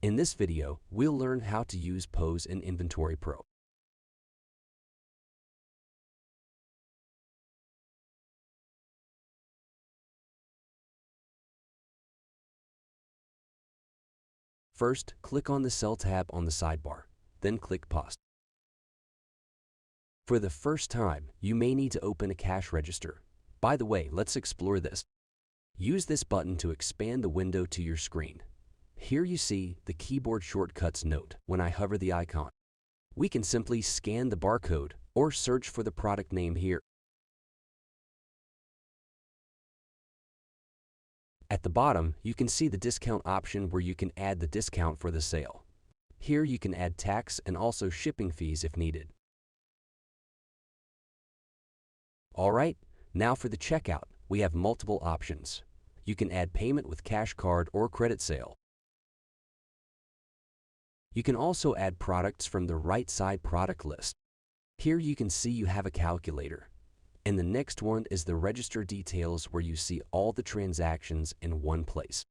In this video, we'll learn how to use POS in Inventory Pro. First, click on the Cell tab on the sidebar, then click POS. For the first time, you may need to open a cash register. By the way, let's explore this. Use this button to expand the window to your screen. Here you see the keyboard shortcuts note when I hover the icon. We can simply scan the barcode or search for the product name here. At the bottom, you can see the discount option where you can add the discount for the sale. Here you can add tax and also shipping fees if needed. Alright, now for the checkout, we have multiple options. You can add payment with cash card or credit sale. You can also add products from the right side product list. Here you can see you have a calculator. And the next one is the register details where you see all the transactions in one place.